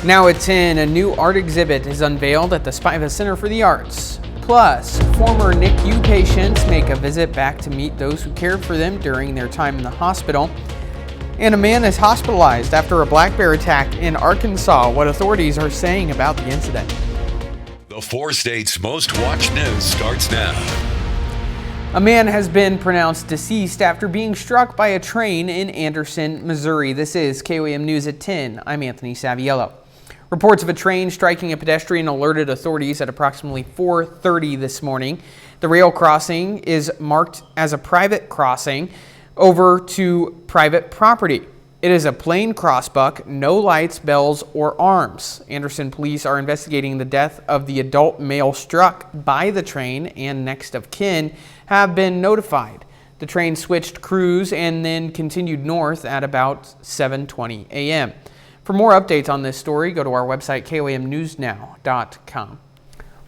Now at 10, a new art exhibit is unveiled at the Spiva Center for the Arts. Plus, former NICU patients make a visit back to meet those who cared for them during their time in the hospital. And a man is hospitalized after a black bear attack in Arkansas. What authorities are saying about the incident. The 4 states' most watched news starts now. A man has been pronounced deceased after being struck by a train in Anderson, Missouri. This is KOAM News at 10. I'm Anthony Saviello. Reports of a train striking a pedestrian alerted authorities at approximately 4:30 this morning. The rail crossing is marked as a private crossing over to private property. It is a plain crossbuck, no lights, bells, or arms. Anderson police are investigating the death of the adult male struck by the train, and next of kin have been notified. The train switched crews and then continued north at about 7:20 a.m. For more updates on this story, go to our website, KOAMNewsNow.com.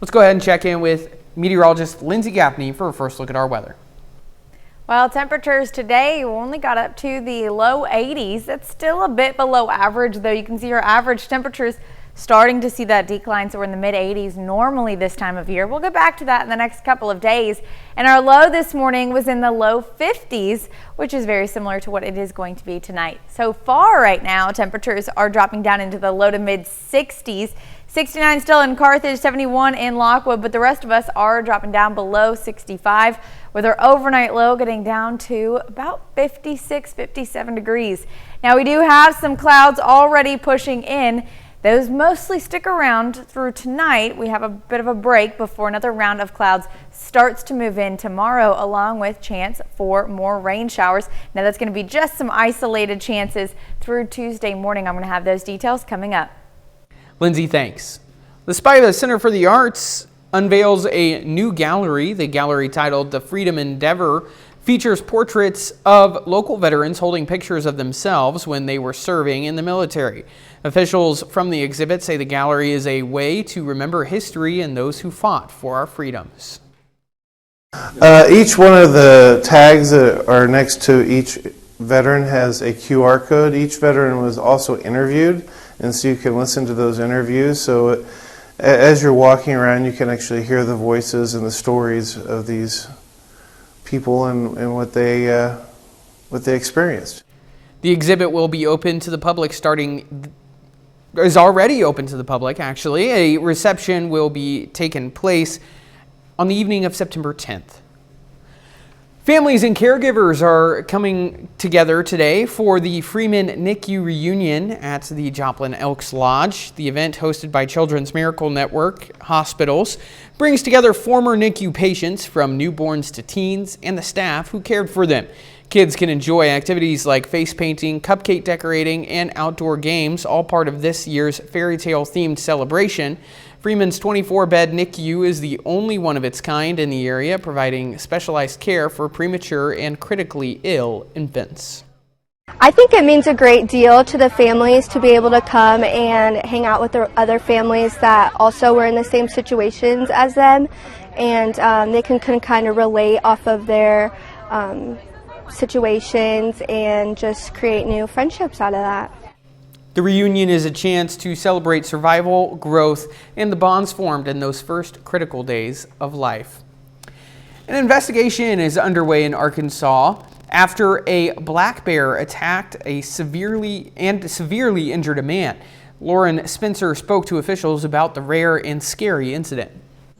Let's go ahead and check in with meteorologist Lindsay Gaffney for a first look at our weather. Well, temperatures today only got up to the low 80s. That's still a bit below average, though. You can see our average temperatures starting to see that decline, so we're in the mid 80s normally this time of year. We'll get back to that in the next couple of days. And our low this morning was in the low 50s, which is very similar to what it is going to be tonight. So far right now, temperatures are dropping down into the low to mid 60s. 69 still in Carthage, 71 in Lockwood, but the rest of us are dropping down below 65, with our overnight low getting down to about 56, 57 degrees. Now we do have some clouds already pushing in. Those mostly stick around through tonight. We have a bit of a break before another round of clouds starts to move in tomorrow, along with chance for more rain showers. Now that's going to be just some isolated chances through Tuesday morning. I'm going to have those details coming up. Lindsay, thanks. The Spiva Center for the Arts unveils a new gallery. The gallery, titled The Freedom Endeavor, features portraits of local veterans holding pictures of themselves when they were serving in the military. Officials from the exhibit say the gallery is a way to remember history and those who fought for our freedoms. Each one of the tags that are next to each veteran has a QR code. Each veteran was also interviewed, and so you can listen to those interviews. So as you're walking around, you can actually hear the voices and the stories of these people and what they experienced. The exhibit will be open to the public is already open to the public, actually. A reception will be taking place on the evening of September 10th. Families and caregivers are coming together today for the Freeman NICU reunion at the Joplin Elks Lodge. The event, hosted by Children's Miracle Network Hospitals, brings together former NICU patients from newborns to teens and the staff who cared for them. Kids can enjoy activities like face painting, cupcake decorating, and outdoor games, all part of this year's fairy tale themed celebration. Freeman's 24-bed NICU is the only one of its kind in the area, providing specialized care for premature and critically ill infants. I think it means a great deal to the families to be able to come and hang out with the other families that also were in the same situations as them, and they can kind of relate off of their situations and just create new friendships out of that. The reunion is a chance to celebrate survival, growth, and the bonds formed in those first critical days of life. An investigation is underway in Arkansas after a black bear attacked a severely injured a man. Lauren Spencer spoke to officials about the rare and scary incident.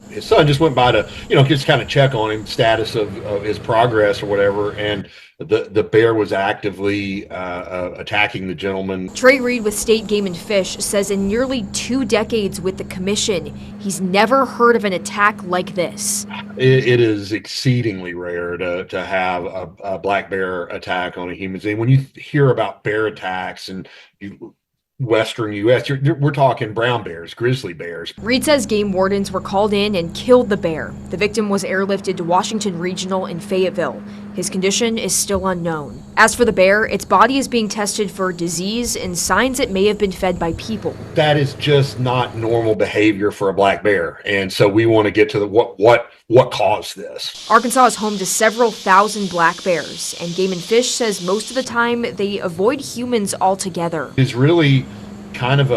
His son just went by to, just kind of check on him, status of his progress or whatever, and the bear was actively attacking the gentleman. Trey Reed with State Game and Fish says in nearly 2 decades with the commission, he's never heard of an attack like this. It is exceedingly rare to have a black bear attack on a human being. When you hear about bear attacks and Western U.S., we're talking brown bears, grizzly bears. Reed says game wardens were called in and killed the bear. The victim was airlifted to Washington Regional in Fayetteville. His condition is still unknown. As for the bear, its body is being tested for disease and signs it may have been fed by people. That is just not normal behavior for a black bear, and so we want to get to the what caused this. Arkansas is home to several thousand black bears, and Game and Fish says most of the time they avoid humans altogether. It's really kind of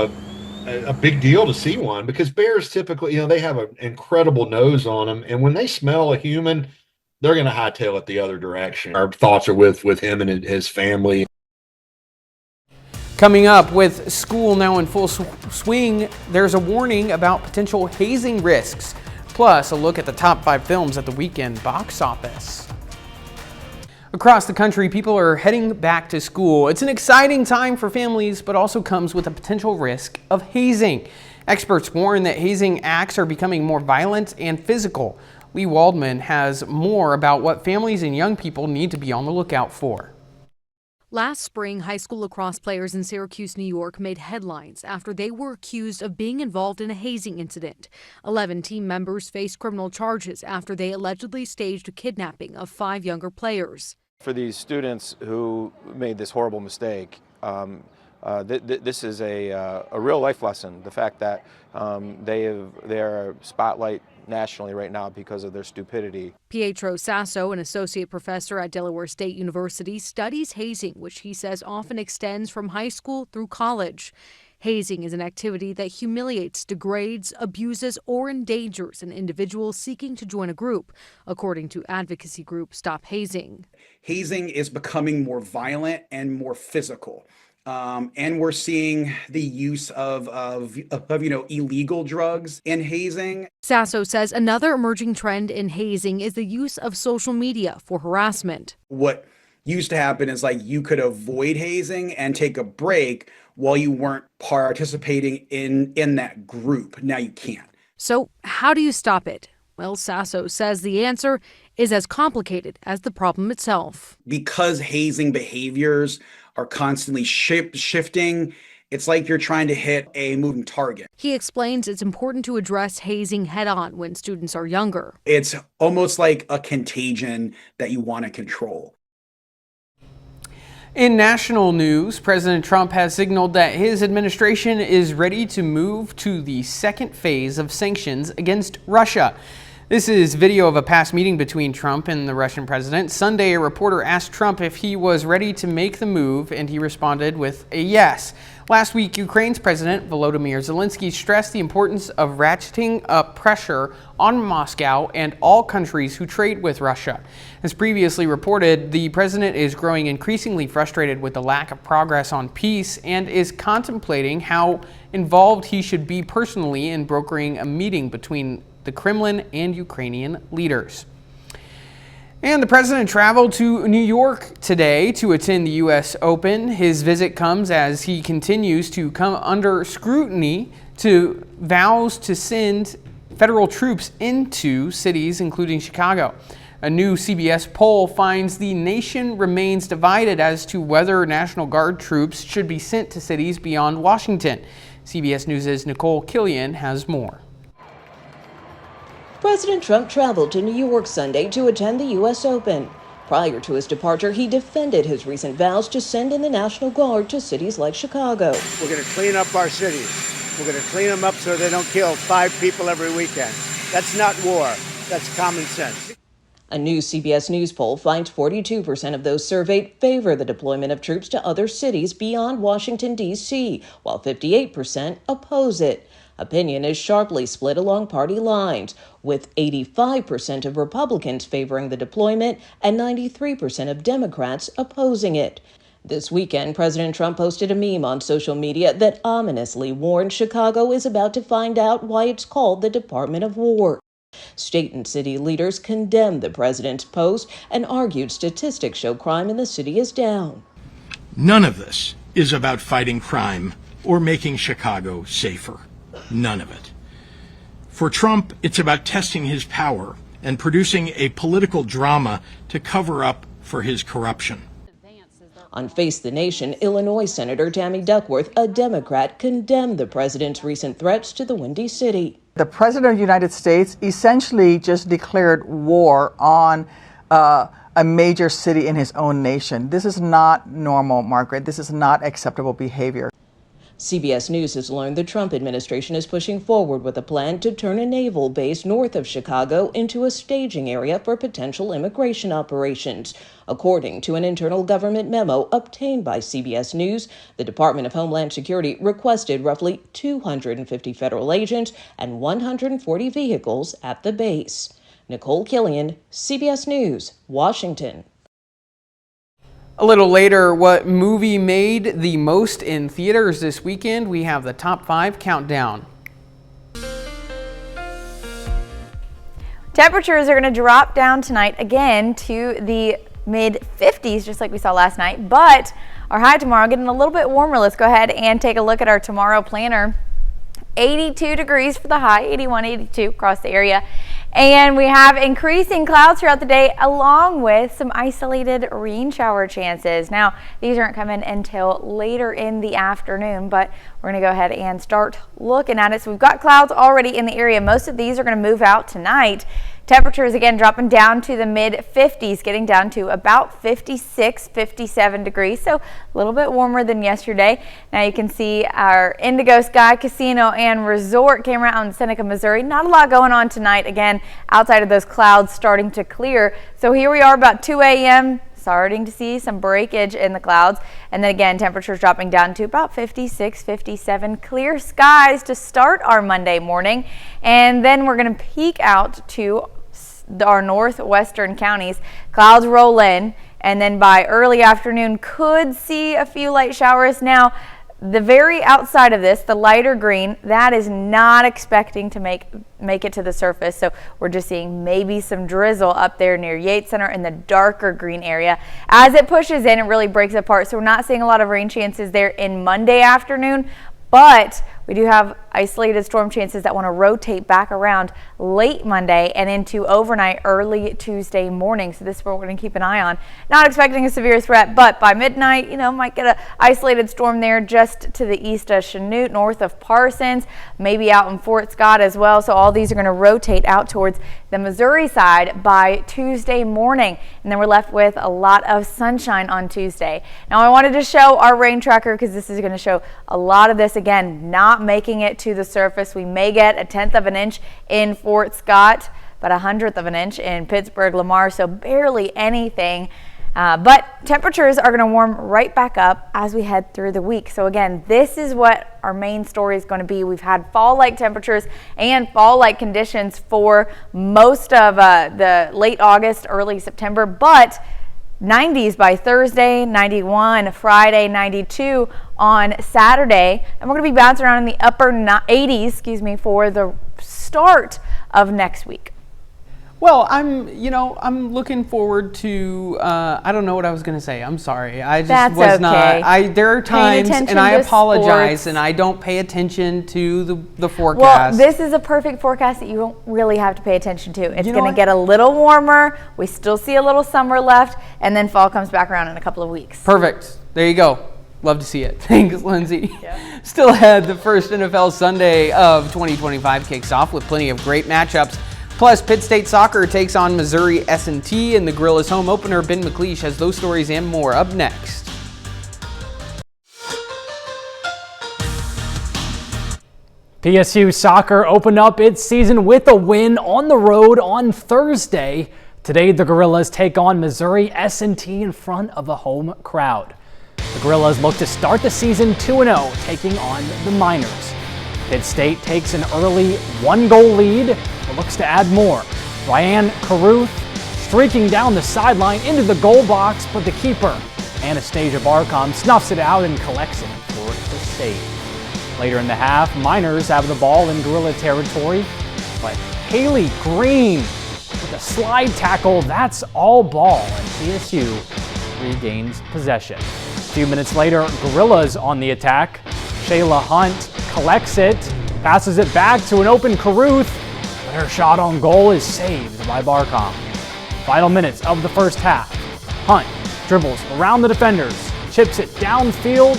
a big deal to see one, because bears typically, they have an incredible nose on them, and when they smell a human, they're going to hightail it the other direction. Our thoughts are with him and his family. Coming up, with school now in full swing, there's a warning about potential hazing risks. Plus, a look at the top 5 films at the weekend box office. Across the country, people are heading back to school. It's an exciting time for families, but also comes with a potential risk of hazing. Experts warn that hazing acts are becoming more violent and physical. Lee Waldman has more about what families and young people need to be on the lookout for. Last spring, high school lacrosse players in Syracuse, New York made headlines after they were accused of being involved in a hazing incident. 11 team members faced criminal charges after they allegedly staged a kidnapping of 5 younger players. For these students who made this horrible mistake, this is a real life lesson. The fact that they're a spotlight nationally right now because of their stupidity. Pietro Sasso, an associate professor at Delaware State University, studies hazing, which he says often extends from high school through college. Hazing is an activity that humiliates, degrades, abuses, or endangers an individual seeking to join a group, according to advocacy group Stop Hazing. Hazing is becoming more violent and more physical. And we're seeing the use of illegal drugs in hazing. Sasso says another emerging trend in hazing is the use of social media for harassment. What used to happen is you could avoid hazing and take a break while you weren't participating in that group. Now you can't. So how do you stop it? Well, Sasso says the answer is as complicated as the problem itself. Because hazing behaviors are constantly shifting, it's like you're trying to hit a moving target. He explains it's important to address hazing head on when students are younger. It's almost like a contagion that you want to control. In national news, President Trump has signaled that his administration is ready to move to the second phase of sanctions against Russia. This is video of a past meeting between Trump and the Russian president. Sunday, a reporter asked Trump if he was ready to make the move, and he responded with a yes. Last week, Ukraine's President Volodymyr Zelensky stressed the importance of ratcheting up pressure on Moscow and all countries who trade with Russia. As previously reported, the president is growing increasingly frustrated with the lack of progress on peace and is contemplating how involved he should be personally in brokering a meeting between the Kremlin and Ukrainian leaders. And the president traveled to New York today to attend the U.S. Open. His visit comes as he continues to come under scrutiny to vows to send federal troops into cities, including Chicago. A new CBS poll finds the nation remains divided as to whether National Guard troops should be sent to cities beyond Washington. CBS News' Nicole Killian has more. President Trump traveled to New York Sunday to attend the U.S. Open. Prior to his departure, he defended his recent vows to send in the National Guard to cities like Chicago. We're going to clean up our cities. We're going to clean them up so they don't kill 5 people every weekend. That's not war. That's common sense. A new CBS News poll finds 42% of those surveyed favor the deployment of troops to other cities beyond Washington, D.C., while 58% oppose it. Opinion is sharply split along party lines, with 85% of Republicans favoring the deployment and 93% of Democrats opposing it. This weekend, President Trump posted a meme on social media that ominously warned Chicago is about to find out why it's called the Department of War. State and city leaders condemned the president's post and argued statistics show crime in the city is down. None of this is about fighting crime or making Chicago safer. None of it. For Trump, it's about testing his power and producing a political drama to cover up for his corruption. On Face the Nation, Illinois Senator Tammy Duckworth, a Democrat, condemned the president's recent threats to the Windy City. The president of the United States essentially just declared war on a major city in his own nation. This is not normal, Margaret. This is not acceptable behavior. CBS News has learned the Trump administration is pushing forward with a plan to turn a naval base north of Chicago into a staging area for potential immigration operations. According to an internal government memo obtained by CBS News, the Department of Homeland Security requested roughly 250 federal agents and 140 vehicles at the base. Nicole Killian, CBS News, Washington. A little later, what movie made the most in theaters this weekend? We have the top 5 countdown. Temperatures are going to drop down tonight again to the mid-50s, just like we saw last night, but our high tomorrow getting a little bit warmer. Let's go ahead and take a look at our tomorrow planner. 82 degrees for the high, 81, 82 across the area. And we have increasing clouds throughout the day along with some isolated rain shower chances. Now, these aren't coming until later in the afternoon, but we're going to go ahead and start looking at it. So we've got clouds already in the area. Most of these are going to move out tonight. Temperatures again dropping down to the mid-50s, getting down to about 56, 57 degrees, so a little bit warmer than yesterday. Now you can see our Indigo Sky Casino and Resort camera out in Seneca, Missouri. Not a lot going on tonight, again, outside of those clouds starting to clear. So here we are about 2 a.m. starting to see some breakage in the clouds, and then again temperatures dropping down to about 56, 57, clear skies to start our Monday morning, and then we're going to peak out to our northwestern counties. Clouds roll in, and then by early afternoon could see a few light showers. Now the very outside of this, the lighter green, that is not expecting to make it to the surface, so we're just seeing maybe some drizzle up there near Yates Center in the darker green area. As it pushes in, it really breaks apart, so we're not seeing a lot of rain chances there in Monday afternoon, but we do have isolated storm chances that want to rotate back around late Monday and into overnight early Tuesday morning. So this is what we're going to keep an eye on. Not expecting a severe threat, but by midnight, might get an isolated storm there just to the east of Chanute, north of Parsons, maybe out in Fort Scott as well. So all these are going to rotate out towards the Missouri side by Tuesday morning. And then we're left with a lot of sunshine on Tuesday. Now I wanted to show our rain tracker because this is going to show a lot of this, again, not making it to the surface. We may get 1/10 of an inch in Fort Scott, but 1/100 of an inch in Pittsburgh, Lamar, so barely anything. But temperatures are going to warm right back up as we head through the week. So again, this is what our main story is going to be. We've had fall-like temperatures and fall-like conditions for most of the late August, early September, but 90s by Thursday, 91 Friday, 92 on Saturday, and we're going to be bouncing around in the upper 80s, for the start of next week. Well, I'm looking forward to, I don't know what I was going to say. I'm sorry. I just That's was okay. not. There are times, and I apologize, sports. and I don't pay attention to the forecast. Well, this is a perfect forecast that you don't really have to pay attention to. It's going to get a little warmer. We still see a little summer left, and then fall comes back around in a couple of weeks. Perfect. There you go. Love to see it. Thanks, Lindsay. Yeah. Still ahead, the first NFL Sunday of 2025 kicks off with plenty of great matchups. Plus, Pitt State Soccer takes on Missouri S&T in the Gorillas home opener. Ben McLeish has those stories and more up next. PSU Soccer opened up its season with a win on the road on Thursday. Today, the Gorillas take on Missouri S&T in front of a home crowd. The Gorillas look to start the season 2-0, taking on the Miners. Pitt State takes an early 1-goal lead, but looks to add more. Ryan Caruth streaking down the sideline into the goal box, but the keeper, Anastasia Barcom, snuffs it out and collects it for the save. Later in the half, Miners have the ball in Gorilla territory, but Haley Green with a slide tackle, that's all ball, and PSU regains possession. A few minutes later, Gorillas on the attack. Shayla Hunt collects it, passes it back to an open Caruth, but her shot on goal is saved by Barcom. Final minutes of the first half. Hunt dribbles around the defenders, chips it downfield,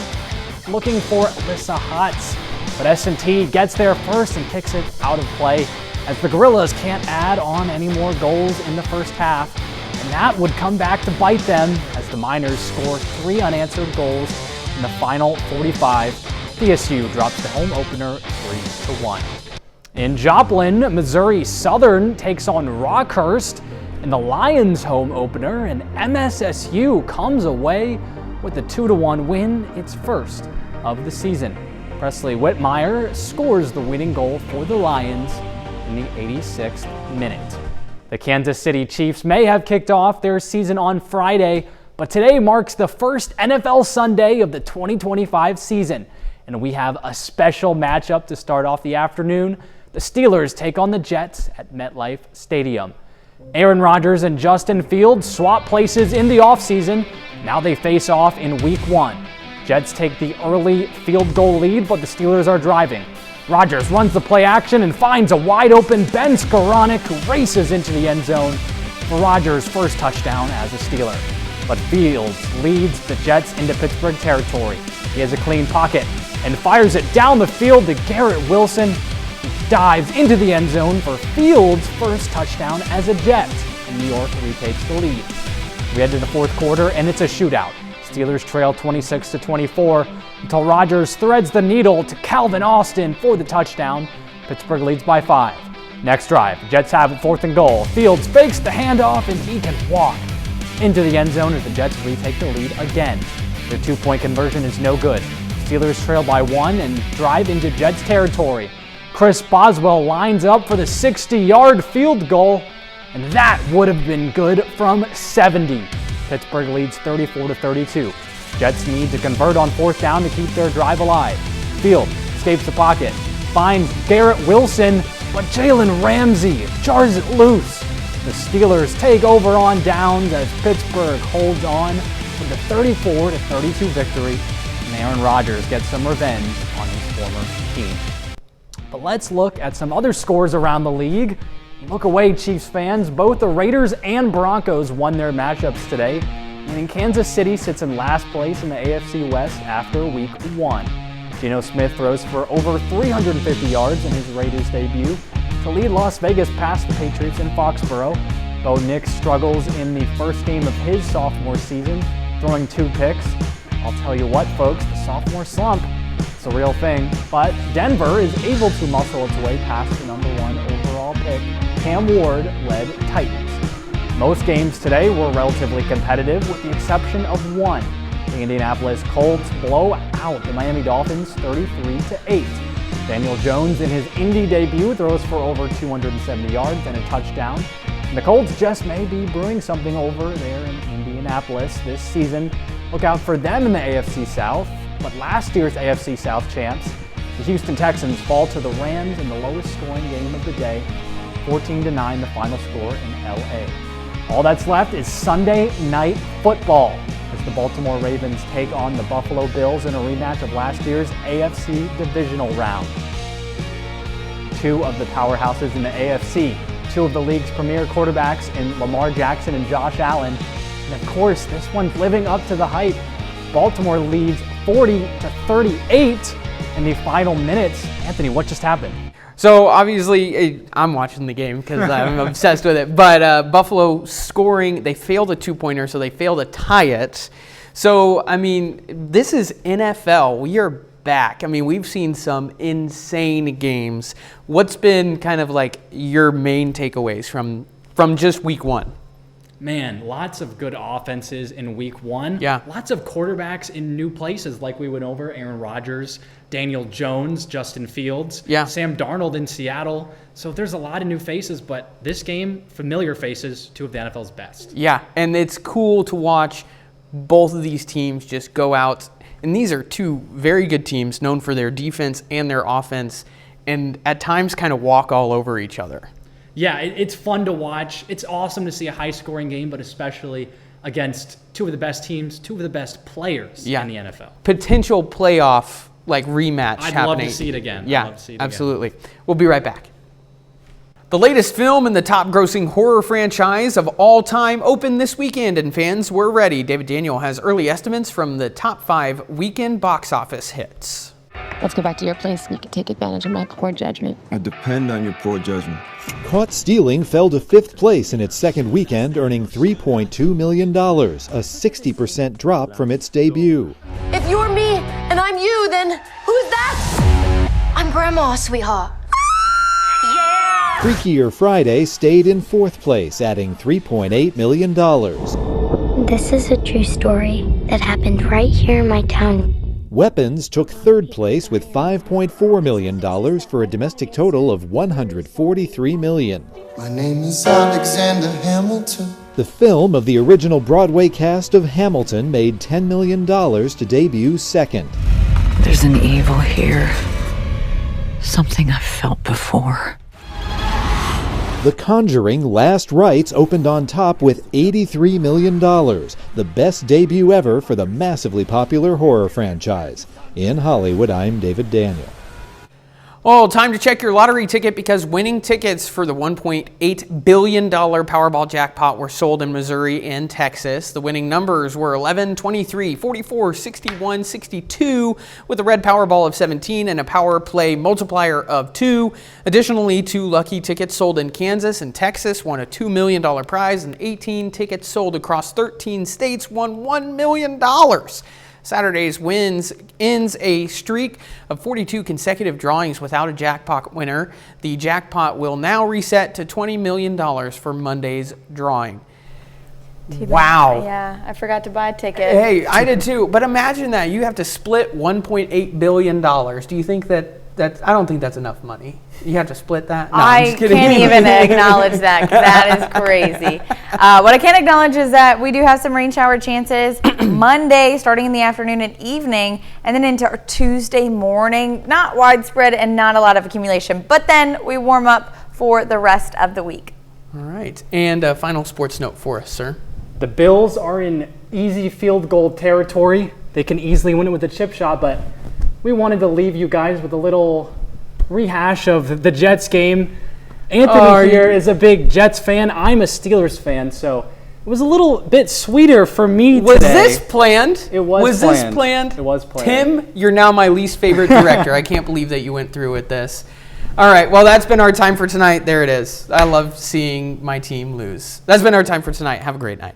looking for Alyssa Hutz, but S&T gets there first and kicks it out of play as the Gorillas can't add on any more goals in the first half, and that would come back to bite them as the Miners score 3 unanswered goals in the final 45 PSU drops the home opener 3-1. In Joplin, Missouri Southern takes on Rockhurst in the Lions home opener, and MSSU comes away with a 2-1 win, its first of the season. Presley Whitmire scores the winning goal for the Lions in the 86th minute. The Kansas City Chiefs may have kicked off their season on Friday, but today marks the first NFL Sunday of the 2025 season, and we have a special matchup to start off the afternoon. The Steelers take on the Jets at MetLife Stadium. Aaron Rodgers and Justin Fields swap places in the offseason. Now they face off in Week 1. Jets take the early field goal lead, but the Steelers are driving. Rodgers runs the play action and finds a wide-open Ben Skoranek, who races into the end zone for Rodgers' first touchdown as a Steeler. But Fields leads the Jets into Pittsburgh territory. He has a clean pocket and fires it down the field to Garrett Wilson, who dives into the end zone for Fields' first touchdown as a Jet, and New York retakes the lead. We head to the fourth quarter, and it's a shootout. Steelers trail 26-24 until Rodgers threads the needle to Calvin Austin for the touchdown. Pittsburgh leads by 5. Next drive, Jets have it 4th and goal. Fields fakes the handoff, and he can walk into the end zone as the Jets retake the lead again. Their 2-point conversion is no good. Steelers trail by 1 and drive into Jets territory. Chris Boswell lines up for the 60-yard field goal, and that would have been good from 70. Pittsburgh leads 34-32. Jets need to convert on 4th down to keep their drive alive. Field escapes the pocket, finds Garrett Wilson, but Jalen Ramsey jars it loose. The Steelers take over on downs as Pittsburgh holds on with a 34-32 victory, and Aaron Rodgers gets some revenge on his former team. But let's look at some other scores around the league. Look away, Chiefs fans. Both the Raiders and Broncos won their matchups today, and Kansas City sits in last place in the AFC West after Week 1. Geno Smith throws for over 350 yards in his Raiders debut to lead Las Vegas past the Patriots in Foxborough. Bo Nix struggles in the first game of his sophomore season, throwing 2 picks. I'll tell you what, folks, the sophomore slump, it's a real thing. But Denver is able to muscle its way past the number 1 overall pick, Cam Ward-led Titans. Most games today were relatively competitive, with the exception of one. The Indianapolis Colts blow out the Miami Dolphins 33-8. Daniel Jones in his Indy debut throws for over 270 yards and a touchdown. And the Colts just may be brewing something over there in Indianapolis this season. Look out for them in the AFC South. But last year's AFC South champs, the Houston Texans, fall to the Rams in the lowest scoring game of the day, 14-9 the final score in LA. All that's left is Sunday Night Football, as the Baltimore Ravens take on the Buffalo Bills in a rematch of last year's AFC divisional round. 2 of the powerhouses in the AFC, 2 of the league's premier quarterbacks in Lamar Jackson and Josh Allen, and of course this one's living up to the hype. Baltimore leads 40-38 in the final minutes. Anthony, what just happened? So obviously, I'm watching the game because I'm obsessed with it. But Buffalo scoring, they failed a 2-pointer, so they failed to tie it. So, I mean, this is NFL. We are back. I mean, we've seen some insane games. What's been kind of like your main takeaways from just Week 1? Man, lots of good offenses in Week 1. Yeah. Lots of quarterbacks in new places like we went over. Aaron Rodgers, Daniel Jones, Justin Fields, Sam Darnold in Seattle. So there's a lot of new faces, but this game, familiar faces, 2 of the NFL's best. Yeah, and it's cool to watch both of these teams just go out. And these are 2 very good teams known for their defense and their offense, and at times kind of walk all over each other. Yeah, it's fun to watch. It's awesome to see a high-scoring game, but especially against 2 of the best teams, 2 of the best players in the NFL. Potential playoff rematch I'd happening. love to see it again. Yeah, I'd love to see it absolutely. Again. We'll be right back. The latest film in the top-grossing horror franchise of all time opened this weekend, and fans were ready. David Daniel has early estimates from the top 5 weekend box office hits. Let's go back to your place and you can take advantage of my poor judgment. I depend on your poor judgment. Caught Stealing fell to 5th place in its second weekend, earning $3.2 million, a 60% drop from its debut. If you're me and I'm you, then who's Grandma, sweetheart. Freakier Friday stayed in 4th place, adding $3.8 million. This is a true story that happened right here in my town. Weapons took 3rd place with $5.4 million for a domestic total of $143 million. My name is Alexander Hamilton. The film of the original Broadway cast of Hamilton made $10 million to debut 2nd. There's an evil here. Something I've felt before. The Conjuring Last Rites opened on top with $83 million, the best debut ever for the massively popular horror franchise. In Hollywood, I'm David Daniel. Well, time to check your lottery ticket because winning tickets for the $1.8 billion Powerball jackpot were sold in Missouri and Texas. The winning numbers were 11, 23, 44, 61, 62, with a red Powerball of 17 and a Power Play multiplier of 2. Additionally, 2 lucky tickets sold in Kansas and Texas won a $2 million prize, and 18 tickets sold across 13 states won $1 million. Saturday's wins ends a streak of 42 consecutive drawings without a jackpot winner. The jackpot will now reset to $20 million for Monday's drawing. Wow. Yeah, I forgot to buy a ticket. Hey, I did too. But imagine that. You have to split $1.8 billion. Do you think that I don't think that's enough money. You have to split that? No, I can't even acknowledge that because that is crazy. What I can acknowledge is that we do have some rain shower chances Monday starting in the afternoon and evening, and then into Tuesday morning. Not widespread and not a lot of accumulation, but then we warm up for the rest of the week. All right. And a final sports note for us, sir. The Bills are in easy field goal territory. They can easily win it with a chip shot, but we wanted to leave you guys with a little rehash of the Jets game. Anthony here is a big Jets fan. I'm a Steelers fan, so it was a little bit sweeter for me today. Was this planned? It was planned. This planned? It was planned. Tim, you're now my least favorite director. I can't believe that you went through with this. All right, well, that's been our time for tonight. There it is. I love seeing my team lose. That's been our time for tonight. Have a great night.